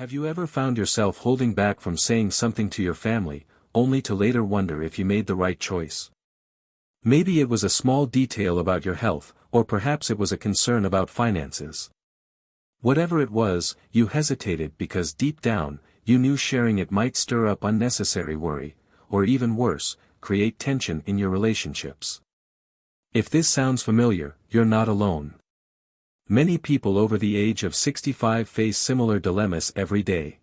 Have you ever found yourself holding back from saying something to your family, only to later wonder if you made the right choice? Maybe it was a small detail about your health, or perhaps it was a concern about finances. Whatever it was, you hesitated because deep down, you knew sharing it might stir up unnecessary worry, or even worse, create tension in your relationships. If this sounds familiar, you're not alone. Many people over the age of 65 face similar dilemmas every day.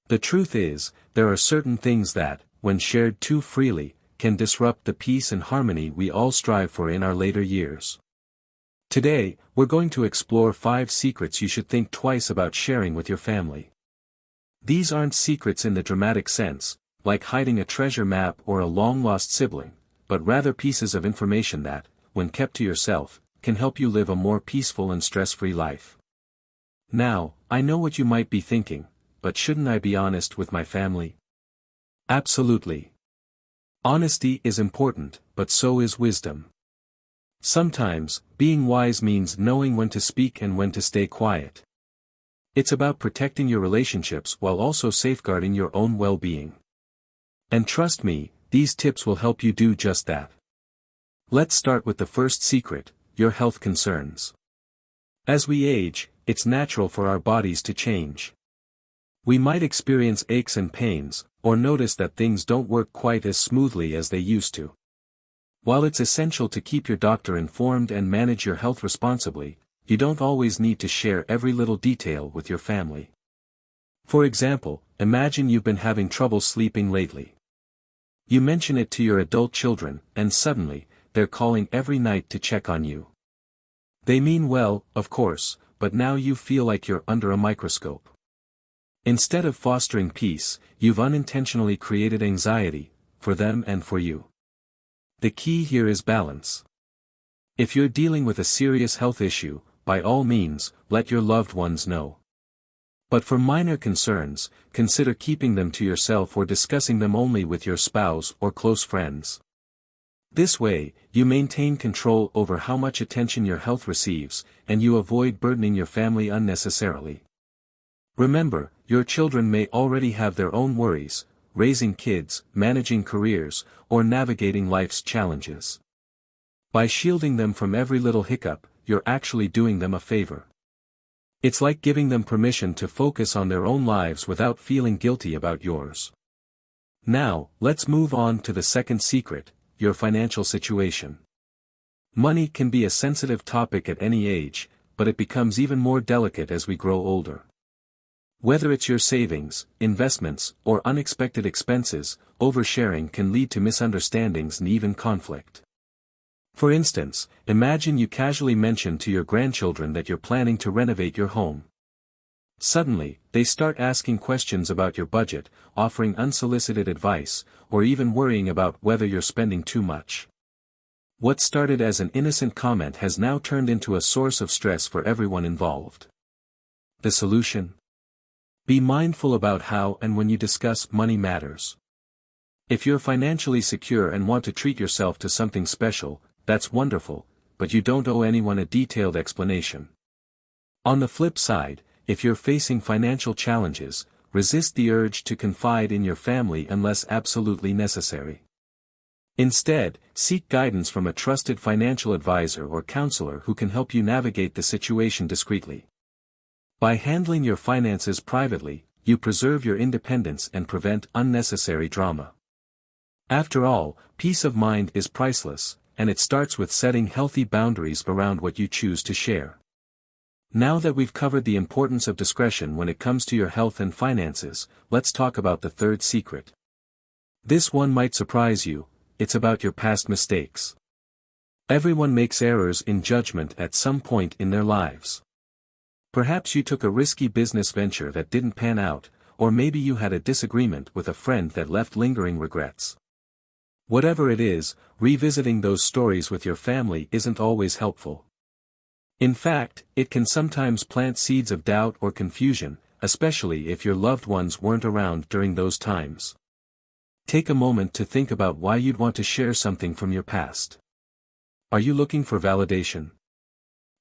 The truth is, there are certain things that, when shared too freely, can disrupt the peace and harmony we all strive for in our later years. Today, we're going to explore 5 secrets you should think twice about sharing with your family. These aren't secrets in the dramatic sense, like hiding a treasure map or a long-lost sibling, but rather pieces of information that, when kept to yourself, can help you live a more peaceful and stress-free life. Now, I know what you might be thinking, but shouldn't I be honest with my family? Absolutely. Honesty is important, but so is wisdom. Sometimes, being wise means knowing when to speak and when to stay quiet. It's about protecting your relationships while also safeguarding your own well-being. And trust me, these tips will help you do just that. Let's start with the first secret: your health concerns. As we age, it's natural for our bodies to change. We might experience aches and pains, or notice that things don't work quite as smoothly as they used to. While it's essential to keep your doctor informed and manage your health responsibly, you don't always need to share every little detail with your family. For example, imagine you've been having trouble sleeping lately. You mention it to your adult children, and suddenly, they're calling every night to check on you. They mean well, of course, but now you feel like you're under a microscope. Instead of fostering peace, you've unintentionally created anxiety, for them and for you. The key here is balance. If you're dealing with a serious health issue, by all means, let your loved ones know. But for minor concerns, consider keeping them to yourself or discussing them only with your spouse or close friends. This way, you maintain control over how much attention your health receives, and you avoid burdening your family unnecessarily. Remember, your children may already have their own worries, raising kids, managing careers, or navigating life's challenges. By shielding them from every little hiccup, you're actually doing them a favor. It's like giving them permission to focus on their own lives without feeling guilty about yours. Now, let's move on to the second secret: your financial situation. Money can be a sensitive topic at any age, but it becomes even more delicate as we grow older. Whether it's your savings, investments, or unexpected expenses, oversharing can lead to misunderstandings and even conflict. For instance, imagine you casually mention to your grandchildren that you're planning to renovate your home. Suddenly, they start asking questions about your budget, offering unsolicited advice, or even worrying about whether you're spending too much. What started as an innocent comment has now turned into a source of stress for everyone involved. The solution? Be mindful about how and when you discuss money matters. If you're financially secure and want to treat yourself to something special, that's wonderful, but you don't owe anyone a detailed explanation. On the flip side, if you're facing financial challenges, resist the urge to confide in your family unless absolutely necessary. Instead, seek guidance from a trusted financial advisor or counselor who can help you navigate the situation discreetly. By handling your finances privately, you preserve your independence and prevent unnecessary drama. After all, peace of mind is priceless, and it starts with setting healthy boundaries around what you choose to share. Now that we've covered the importance of discretion when it comes to your health and finances, let's talk about the third secret. This one might surprise you: it's about your past mistakes. Everyone makes errors in judgment at some point in their lives. Perhaps you took a risky business venture that didn't pan out, or maybe you had a disagreement with a friend that left lingering regrets. Whatever it is, revisiting those stories with your family isn't always helpful. In fact, it can sometimes plant seeds of doubt or confusion, especially if your loved ones weren't around during those times. Take a moment to think about why you'd want to share something from your past. Are you looking for validation?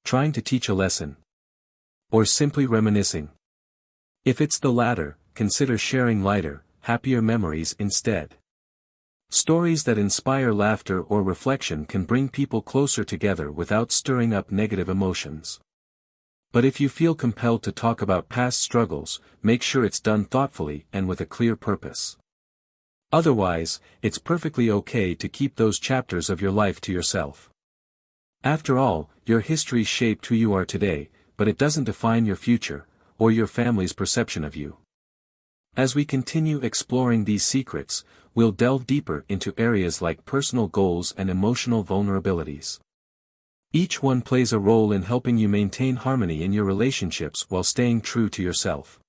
Trying to teach a lesson? Or simply reminiscing? If it's the latter, consider sharing lighter, happier memories instead. Stories that inspire laughter or reflection can bring people closer together without stirring up negative emotions. But if you feel compelled to talk about past struggles, make sure it's done thoughtfully and with a clear purpose. Otherwise, it's perfectly okay to keep those chapters of your life to yourself. After all, your history shaped who you are today, but it doesn't define your future, or your family's perception of you. As we continue exploring these secrets, we'll delve deeper into areas like personal goals and emotional vulnerabilities. Each one plays a role in helping you maintain harmony in your relationships while staying true to yourself.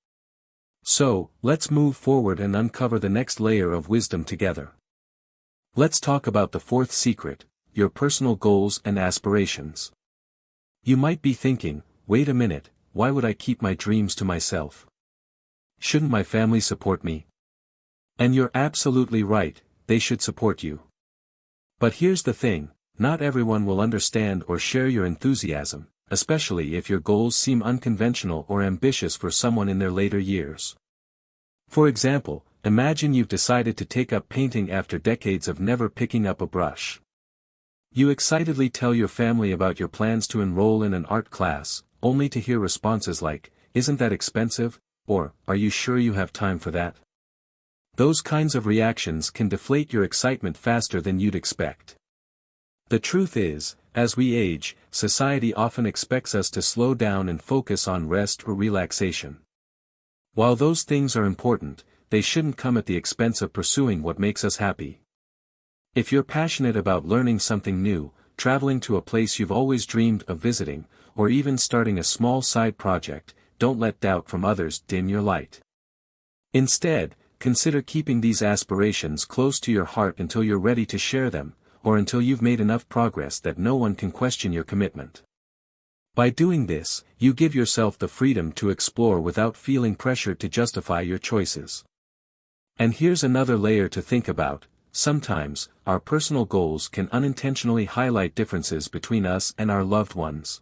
So, let's move forward and uncover the next layer of wisdom together. Let's talk about the fourth secret, your personal goals and aspirations. You might be thinking, wait a minute, why would I keep my dreams to myself? Shouldn't my family support me? And you're absolutely right, they should support you. But here's the thing, not everyone will understand or share your enthusiasm, especially if your goals seem unconventional or ambitious for someone in their later years. For example, imagine you've decided to take up painting after decades of never picking up a brush. You excitedly tell your family about your plans to enroll in an art class, only to hear responses like, "Isn't that expensive?" or, "Are you sure you have time for that?" Those kinds of reactions can deflate your excitement faster than you'd expect. The truth is, as we age, society often expects us to slow down and focus on rest or relaxation. While those things are important, they shouldn't come at the expense of pursuing what makes us happy. If you're passionate about learning something new, traveling to a place you've always dreamed of visiting, or even starting a small side project, don't let doubt from others dim your light. Instead, consider keeping these aspirations close to your heart until you're ready to share them, or until you've made enough progress that no one can question your commitment. By doing this, you give yourself the freedom to explore without feeling pressured to justify your choices. And here's another layer to think about, sometimes, our personal goals can unintentionally highlight differences between us and our loved ones.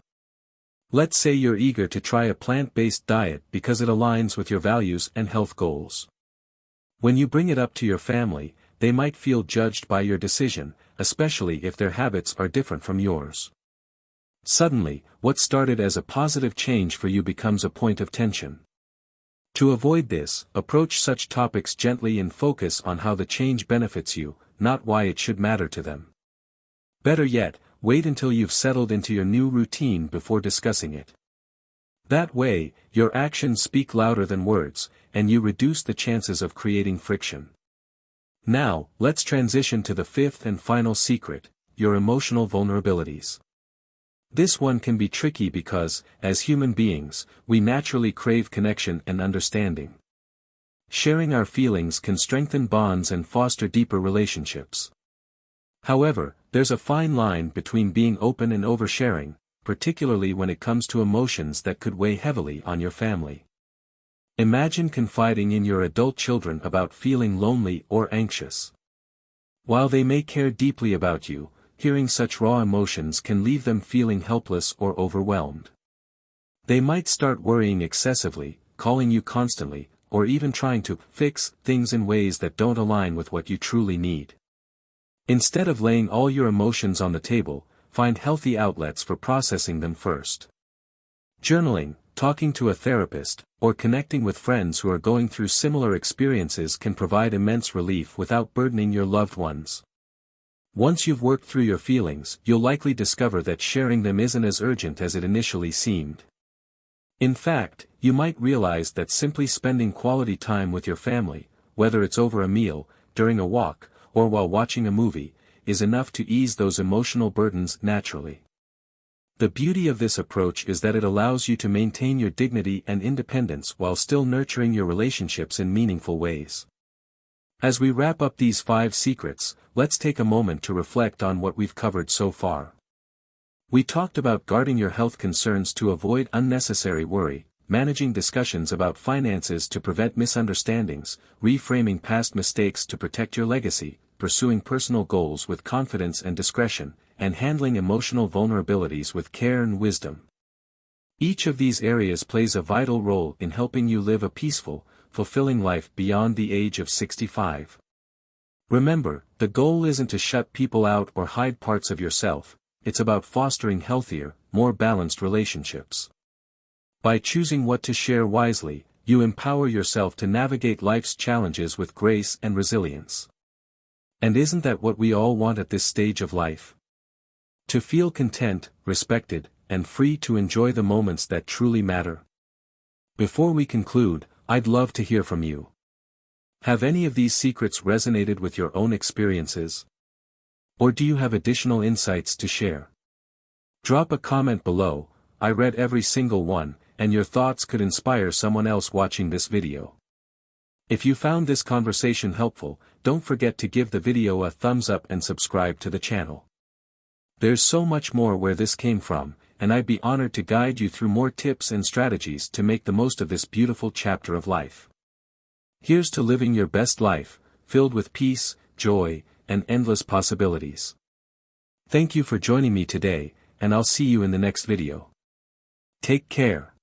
Let's say you're eager to try a plant-based diet because it aligns with your values and health goals. When you bring it up to your family, they might feel judged by your decision, especially if their habits are different from yours. Suddenly, what started as a positive change for you becomes a point of tension. To avoid this, approach such topics gently and focus on how the change benefits you, not why it should matter to them. Better yet, wait until you've settled into your new routine before discussing it. That way, your actions speak louder than words, and you reduce the chances of creating friction. Now, let's transition to the fifth and final secret, your emotional vulnerabilities. This one can be tricky because, as human beings, we naturally crave connection and understanding. Sharing our feelings can strengthen bonds and foster deeper relationships. However, there's a fine line between being open and oversharing, particularly when it comes to emotions that could weigh heavily on your family. Imagine confiding in your adult children about feeling lonely or anxious. While they may care deeply about you, hearing such raw emotions can leave them feeling helpless or overwhelmed. They might start worrying excessively, calling you constantly, or even trying to fix things in ways that don't align with what you truly need. Instead of laying all your emotions on the table, find healthy outlets for processing them first. Journaling, talking to a therapist, or connecting with friends who are going through similar experiences can provide immense relief without burdening your loved ones. Once you've worked through your feelings, you'll likely discover that sharing them isn't as urgent as it initially seemed. In fact, you might realize that simply spending quality time with your family, whether it's over a meal, during a walk, or while watching a movie, is enough to ease those emotional burdens naturally. The beauty of this approach is that it allows you to maintain your dignity and independence while still nurturing your relationships in meaningful ways. As we wrap up these 5 secrets, let's take a moment to reflect on what we've covered so far. We talked about guarding your health concerns to avoid unnecessary worry, managing discussions about finances to prevent misunderstandings, reframing past mistakes to protect your legacy, pursuing personal goals with confidence and discretion, and handling emotional vulnerabilities with care and wisdom. Each of these areas plays a vital role in helping you live a peaceful, fulfilling life beyond the age of 65. Remember, the goal isn't to shut people out or hide parts of yourself, it's about fostering healthier, more balanced relationships. By choosing what to share wisely, you empower yourself to navigate life's challenges with grace and resilience. And isn't that what we all want at this stage of life? To feel content, respected, and free to enjoy the moments that truly matter. Before we conclude, I'd love to hear from you. Have any of these secrets resonated with your own experiences? Or do you have additional insights to share? Drop a comment below. I read every single one, and your thoughts could inspire someone else watching this video. If you found this conversation helpful, don't forget to give the video a thumbs up and subscribe to the channel. There's so much more where this came from, and I'd be honored to guide you through more tips and strategies to make the most of this beautiful chapter of life. Here's to living your best life, filled with peace, joy, and endless possibilities. Thank you for joining me today, and I'll see you in the next video. Take care.